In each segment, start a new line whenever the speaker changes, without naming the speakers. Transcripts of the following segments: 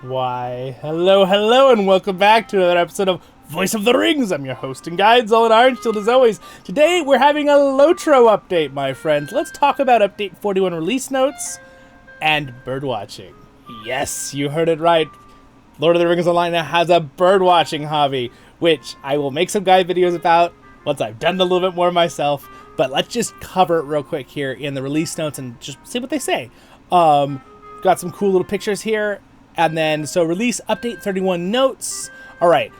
Why, hello, and welcome back to another episode of Voice of the Rings. I'm your host and guide, Zollin Ironshield, as always. Today, we're having a LOTRO update, my friends. Let's talk about Update 41 release notes and birdwatching. Yes, you heard it right. Lord of the Rings Online now has a birdwatching hobby, which I will make some guide videos about once I've done a little bit more myself. But let's just cover it real quick here in the release notes and just see what they say. Got some cool little pictures here. And then, so release update 31 notes. All right,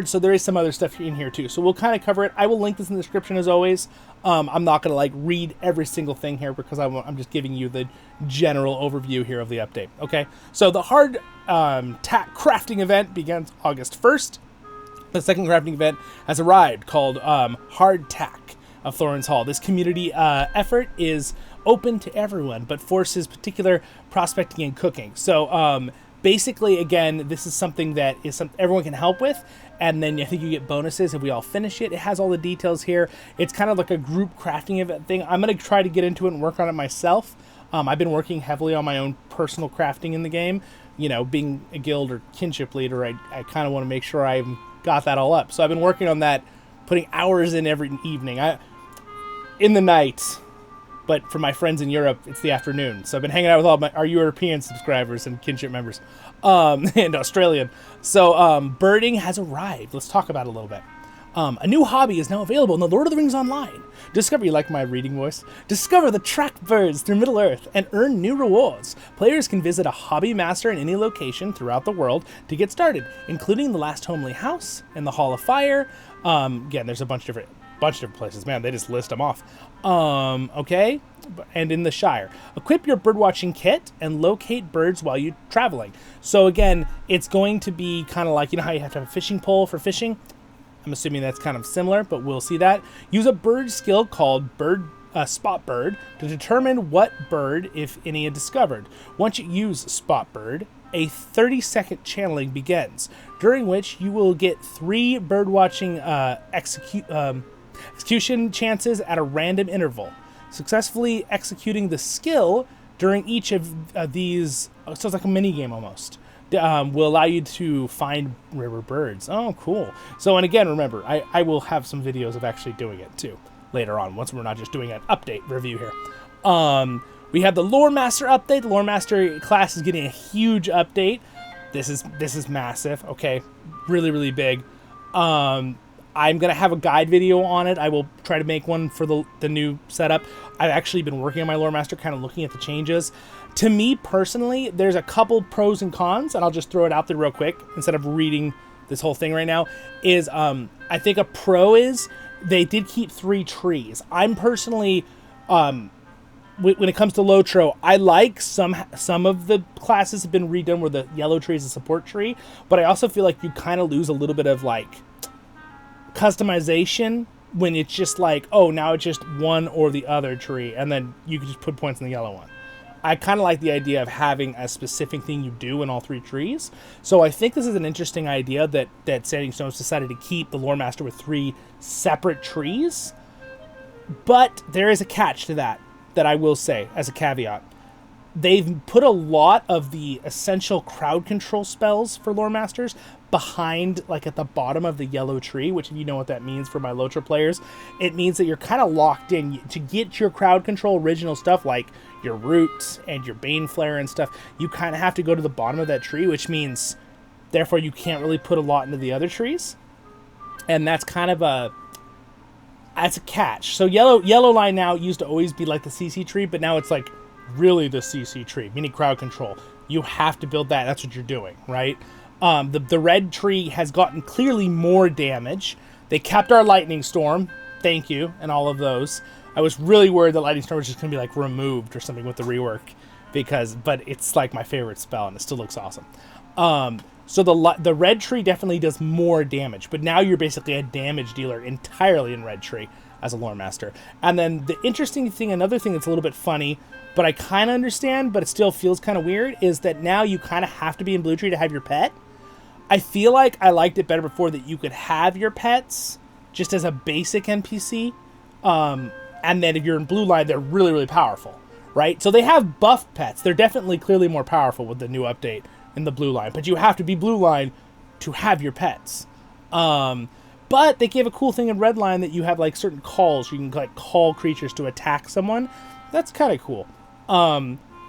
so there is some other stuff in here too. So we'll kind of cover it. I will link this in the description as always. I'm not going to read every single thing here because I'm just giving you the general overview here of the update. Okay, so the hard tack crafting event begins August 1st. The second crafting event has arrived called Hard Tack of Thorin's Hall. This community effort is open to everyone, but forces particular prospecting and cooking. So basically, again, this is something that everyone can help with, and then I think you get bonuses if we all finish it. It has all the details here. It's kind of like a group crafting event thing. I'm going to try to get into it and work on it myself. I've been working heavily on my own personal crafting in the game. You know, being a guild or kinship leader, I kind of want to make sure I've got that all up. So I've been working on that, putting hours in every evening. In the night. But for my friends in Europe, it's the afternoon. So I've been hanging out with all our European subscribers and kinship members, and Australian. So birding has arrived. Let's talk about it a little bit. A new hobby is now available in the Lord of the Rings Online. Discover, you like my reading voice? Discover the tracked birds through Middle-earth and earn new rewards. Players can visit a hobby master in any location throughout the world to get started, including the Last Homely House and the Hall of Fire. Again, there's a bunch of different places. Man, they just list them off. Okay, and in the Shire. Equip your birdwatching kit and locate birds while you're traveling. So again, it's going to be kind of like, you know how you have to have a fishing pole for fishing? I'm assuming that's kind of similar, but we'll see that. Use a bird skill called Spot Bird to determine what bird, if any, is discovered. Once you use Spot Bird, a 30-second channeling begins, during which you will get 3 birdwatching execution chances at a random interval. Successfully executing the skill during each of these, so it's like a mini game almost, will allow you to find rare birds. Oh, cool. So, and again, remember, I will have some videos of actually doing it too later on, once we're not just doing an update review here. We have the Lore Master update. The Lore Master class is getting a huge update. This is massive. Okay, really big. I'm going to have a guide video on it. I will try to make one for the new setup. I've actually been working on my Lore Master, kind of looking at the changes. To me, personally, there's a couple pros and cons, and I'll just throw it out there real quick instead of reading this whole thing right now, is I think a pro is they did keep 3 trees. I'm personally, when it comes to LOTRO, I like some of the classes have been redone where the yellow tree is a support tree, but I also feel like you kind of lose a little bit of customization when it's just now it's just one or the other tree, and then you can just put points in the yellow one. I kind of like the idea of having a specific thing you do in all 3 trees. So I think this is an interesting idea that Sanding Stones decided to keep the Lore Master with 3 separate trees. But there is a catch to that I will say as a caveat. They've put a lot of the essential crowd control spells for Lore Masters behind, at the bottom of the yellow tree, which, if you know what that means for my LOTRO players, it means that you're kind of locked in. To get your crowd control original stuff, like your roots and your Bane Flare and stuff, you kind of have to go to the bottom of that tree, which means, therefore, you can't really put a lot into the other trees. And that's kind of that's a catch. So yellow line now used to always be like the CC tree, but now it's really the CC tree, meaning crowd control. You have to build that. That's what you're doing, right? The red tree has gotten clearly more damage. They kept our Lightning Storm, thank you, and all of those. I was really worried that Lightning Storm was just going to be removed or something with the rework, but it's my favorite spell and it still looks awesome. So the red tree definitely does more damage, but now you're basically a damage dealer entirely in red tree as a Lore Master. And then the interesting thing, another thing that's a little bit funny, but I kind of understand, but it still feels kind of weird, is that now you kind of have to be in blue tree to have your pet. I feel like I liked it better before, that you could have your pets just as a basic NPC, and then if you're in blue line, they're really powerful, right? So they have buff pets. They're definitely clearly more powerful with the new update in the blue line, but you have to be blue line to have your pets. But they gave a cool thing in red line that you have like certain calls. You can like call creatures to attack someone. That's kind of cool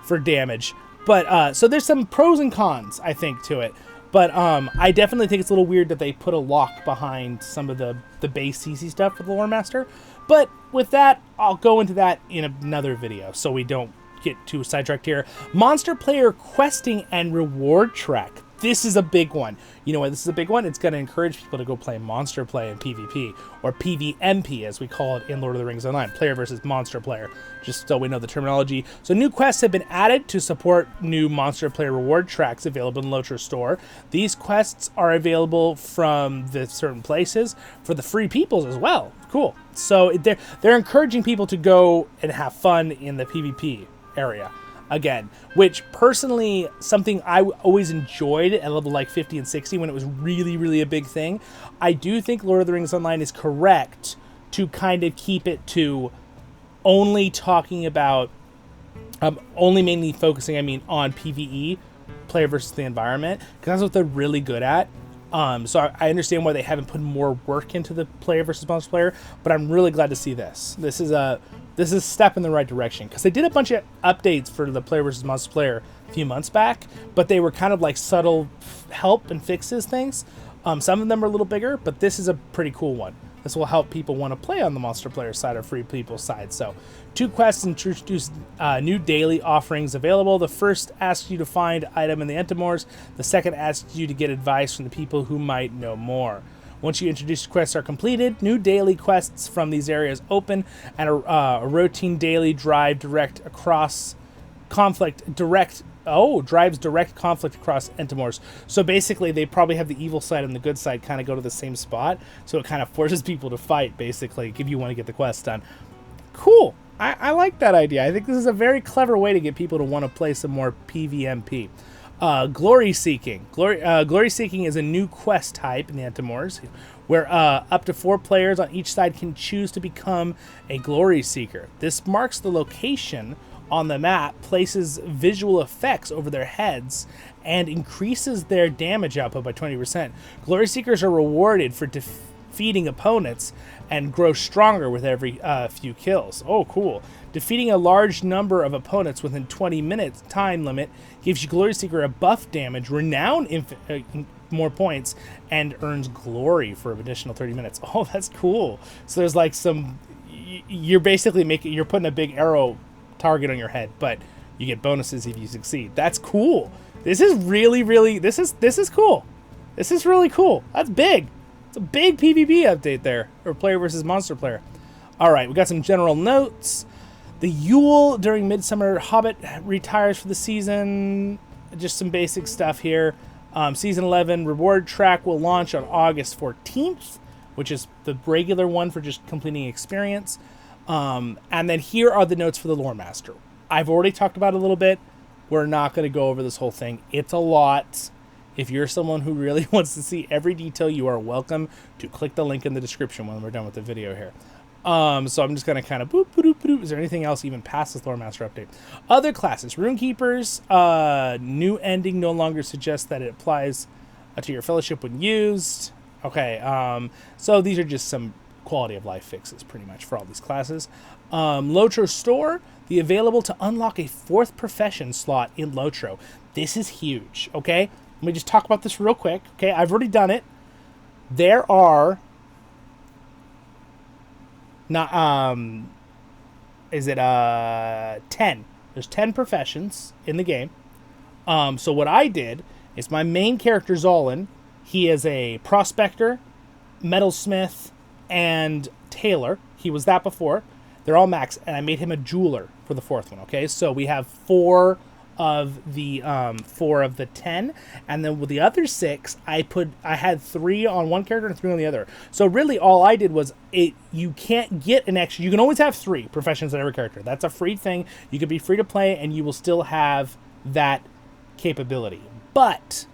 for damage. But so there's some pros and cons, I think, to it. But I definitely think it's a little weird that they put a lock behind some of the base CC stuff for the Lore Master. But with that, I'll go into that in another video so we don't get too sidetracked here. Monster player questing and reward track. This is a big one. You know why this is a big one? It's going to encourage people to go play monster play in PvP, or PvMP as we call it in Lord of the Rings Online, player versus monster player, just so we know the terminology. So new quests have been added to support new monster player reward tracks available in LOTRO store. These quests are available from the certain places for the free peoples as well. Cool. So they're encouraging people to go and have fun in the PvP area. Again, which personally, something I always enjoyed at level like 50 and 60 when it was really, really a big thing. I do think Lord of the Rings Online is correct to kind of keep it to only talking about, only mainly focusing, on PvE, player versus the environment, because that's what they're really good at. So I understand why they haven't put more work into the player versus monster player, but I'm really glad to see this. This is a step in the right direction, because they did a bunch of updates for the player versus monster player a few months back, but they were kind of like subtle help and fixes things. Some of them are a little bigger, but this is a pretty cool one. This will help people want to play on the monster player side or free people's side. So 2 quests introduce new daily offerings available. The first asks you to find item in the Entomors. The second asks you to get advice from the people who might know more. Once you introduced quests are completed, new daily quests from these areas open, and a routine daily drive direct across conflict direct. Drives direct conflict across Entomors. So basically, they probably have the evil side and the good side kind of go to the same spot. So it kind of forces people to fight, basically, if you want to get the quest done. Cool. I like that idea. I think this is a very clever way to get people to want to play some more PvMP. Glory Seeking. Glory Seeking is a new quest type in the Entomors, where up to 4 players on each side can choose to become a Glory Seeker. This marks the location on the map, places visual effects over their heads, and increases their damage output by 20%. Glory Seekers are rewarded for defeating opponents and grow stronger with every few kills. Oh, cool. Defeating a large number of opponents within 20 minutes time limit gives you Glory Seeker a buff damage, renown more points, and earns glory for an additional 30 minutes. Oh, that's cool. So there's like some, you're basically you're putting a big arrow target on your head, but you get bonuses if you succeed. That's cool. This is really, really, this is cool. This is really cool. That's big. It's a big PvP update there, or player versus monster player. All right, we got some general notes. The Yule during Midsummer Hobbit retires for the season. Just some basic stuff here. Season 11 reward track will launch on August 14th, which is the regular one for just completing experience. And then here are the notes for the Lore Master. I've already talked about it a little bit. We're not going to go over this whole thing. It's a lot. If you're someone who really wants to see every detail, you are welcome to click the link in the description when we're done with the video here. So I'm just going to kind of boop, boop, boop. Is there anything else even past this Lore Master update? Other classes. Runekeepers. New ending no longer suggests that it applies to your fellowship when used. Okay. So these are just some quality of life fixes pretty much for all these classes. LOTRO store, the available to unlock a 4th profession slot in LOTRO. This is huge, okay? Let me just talk about this real quick, okay? I've already done it. There are 10. There's 10 professions in the game. So what I did is my main character, Zollin, he is a prospector, metalsmith, and tailor. He was that before. They're all max, and I made him a jeweler for the 4th one, okay? So we have 4 of the 10, and then with the other 6, I had 3 on one character and 3 on the other. So really all I did was you can't get an extra, you can always have 3 professions on every character. That's a free thing. You can be free to play and you will still have that capability. But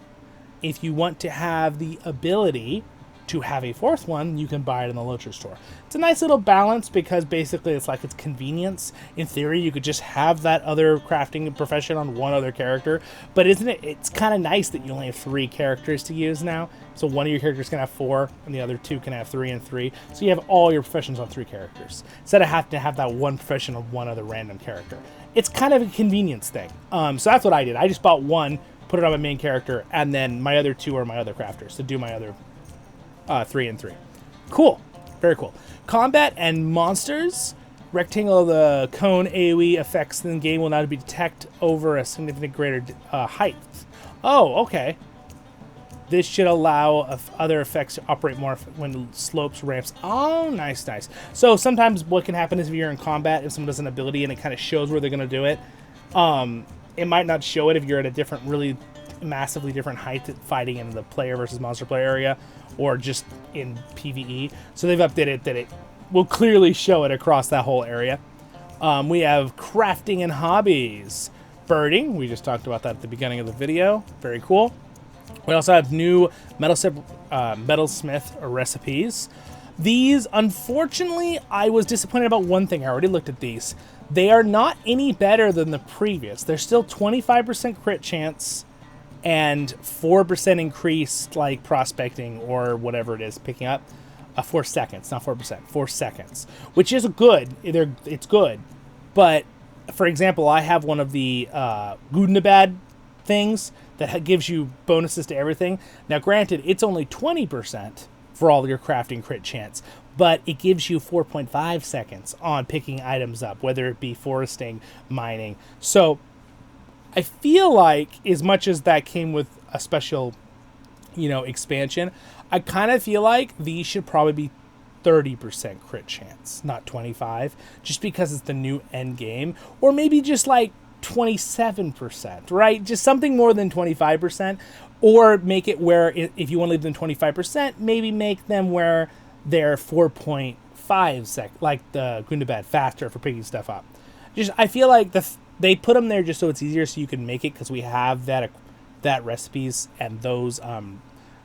if you want to have the ability to have a fourth one, you can buy it in the LOTRO store. It's a nice little balance because basically it's like it's convenience. In theory, you could just have that other crafting profession on one other character, but isn't it? It's kind of nice that you only have 3 characters to use now. So one of your characters can have 4, and the other 2 can have 3 and 3. So you have all your professions on 3 characters instead of having to have that one profession on one other random character. It's kind of a convenience thing. So that's what I did. I just bought one, put it on my main character, and then my other 2 are my other crafters to do my other 3 and 3. Cool. Very cool. Combat and monsters. Rectangle of the cone AoE effects in the game will now be detected over a significant greater height. Oh, okay. This should allow other effects to operate more when slopes ramps. Oh, nice, nice. So sometimes what can happen is if you're in combat, if someone does an ability and it kind of shows where they're going to do it, it might not show it if you're at a different, really massively different height fighting in the player versus monster player area or just in PvE. So they've updated that it will clearly show it across that whole area. We have crafting and hobbies. Birding, we just talked about that at the beginning of the video. Very cool. We also have new metalsmith recipes. These, unfortunately, I was disappointed about one thing. I already looked at these. They are not any better than the previous. They're still 25% crit chance and 4% increased, like prospecting or whatever it is, picking up 4 seconds, not 4%, 4 seconds, which is good. It's good, but for example, I have one of the Gundabad things that gives you bonuses to everything. Now, granted, it's only 20% for all your crafting crit chance, but it gives you 4.5 seconds on picking items up, whether it be foresting, mining. So I feel like as much as that came with a special, expansion, I kind of feel like these should probably be 30% crit chance, not 25, just because it's the new end game, or maybe just like 27%, right? Just something more than 25%, or make it where if you want to leave them 25%, maybe make them where they're 4.5 like the Gundabad, faster for picking stuff up. I feel like they put them there just so it's easier so you can make it, because we have that recipes and those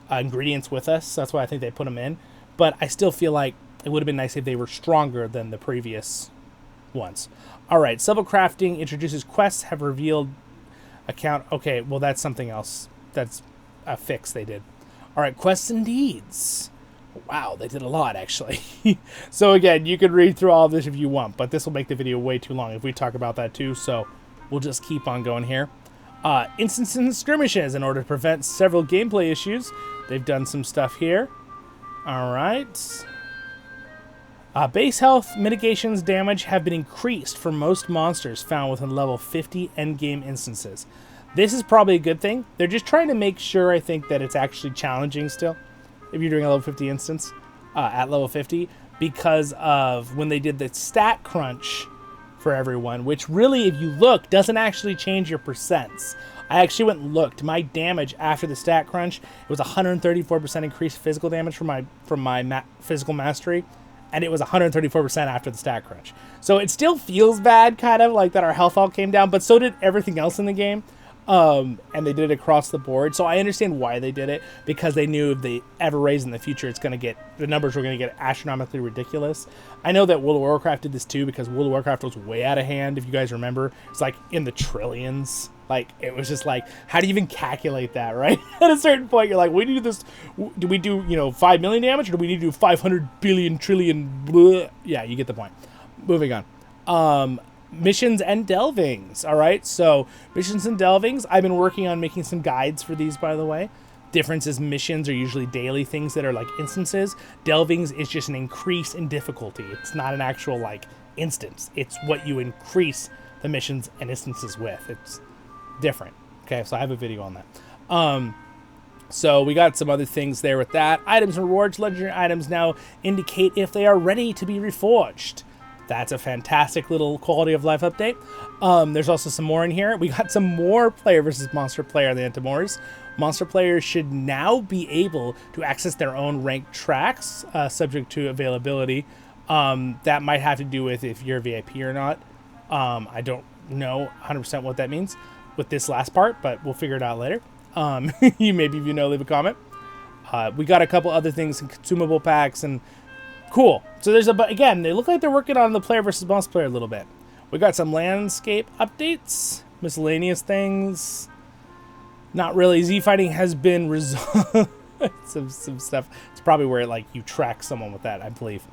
ingredients with us. So that's why I think they put them in. But I still feel like it would have been nice if they were stronger than the previous ones. All right, Civil Crafting introduces quests have revealed account. Okay, well, that's something else. That's a fix they did. All right, quests and deeds. Wow, they did a lot, actually. So again, you can read through all of this if you want, but this will make the video way too long if we talk about that too, so we'll just keep on going here. Instances and skirmishes. In order to prevent several gameplay issues, they've done some stuff here. All right. Base health mitigations damage have been increased for most monsters found within level 50 endgame instances. This is probably a good thing. They're just trying to make sure, I think, that it's actually challenging still if you're doing a level 50 instance at level 50, because of when they did the stat crunch for everyone, which really, if you look, doesn't actually change your percents. I actually went and looked. My damage after the stat crunch, it was 134% increased physical damage from my physical mastery, and it was 134% after the stat crunch. So it still feels bad, kind of, like that our health all came down, but so did everything else in the game. And they did it across the board. So I understand why they did it, because they knew if they ever raise in the future, the numbers were going to get astronomically ridiculous. I know that World of Warcraft did this too, because World of Warcraft was way out of hand. If you guys remember, it's like in the trillions. Like, it was just like, how do you even calculate that, right? At a certain point, you're like, we need this. Do we do, 5 million damage, or do we need to do 500 billion trillion? Blah? Yeah, you get the point. Moving on. Missions and delvings. All right, so missions and delvings. I've been working on making some guides for these, by the way. Difference is missions are usually daily things that are like instances. Delvings is just an increase in difficulty. It's not an actual like instance. It's what you increase the missions and instances with. It's different. Okay, so I have a video on that. So we got some other things there with that. Items and rewards. Legendary items now indicate if they are ready to be reforged. That's a fantastic little quality of life update. There's also some more in here. We got some more player versus monster player on the Antimores. Monster players should now be able to access their own ranked tracks, subject to availability. That might have to do with if you're a VIP or not. I don't know 100% what that means with this last part, but we'll figure it out later. Maybe if you know, leave a comment. We got a couple other things in consumable packs and cool. So there's again, they look like they're working on the player versus multiplayer a little bit. We got some landscape updates, miscellaneous things. Not really. Z fighting has been resolved. some stuff. It's probably where like you track someone with that, I believe.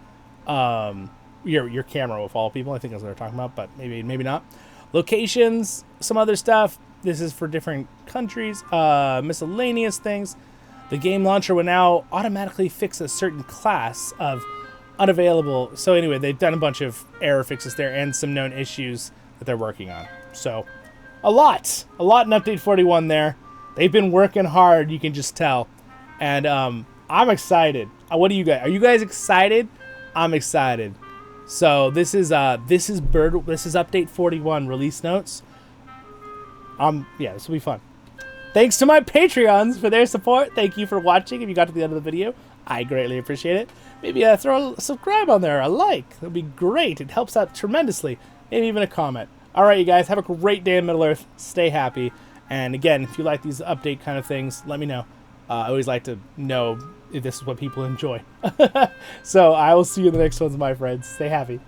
Your camera with all people. I think that's what they're talking about, but maybe not. Locations, some other stuff. This is for different countries. Miscellaneous things. The game launcher will now automatically fix a certain class of unavailable. So anyway, they've done a bunch of error fixes there and some known issues that they're working on. So a lot in update 41 there. They've been working hard, you can just tell. And I'm excited. What are you guys? Are you guys excited? I'm excited. So this is update 41 release notes. Yeah, this will be fun. Thanks to my Patreons for their support. Thank you for watching. If you got to the end of the video, I greatly appreciate it. Maybe throw a subscribe on there, a like. That'd be great. It helps out tremendously. Maybe even a comment. All right, you guys, have a great day in Middle-earth. Stay happy. And again, if you like these update kind of things, let me know. I always like to know if this is what people enjoy. So I will see you in the next ones, my friends. Stay happy.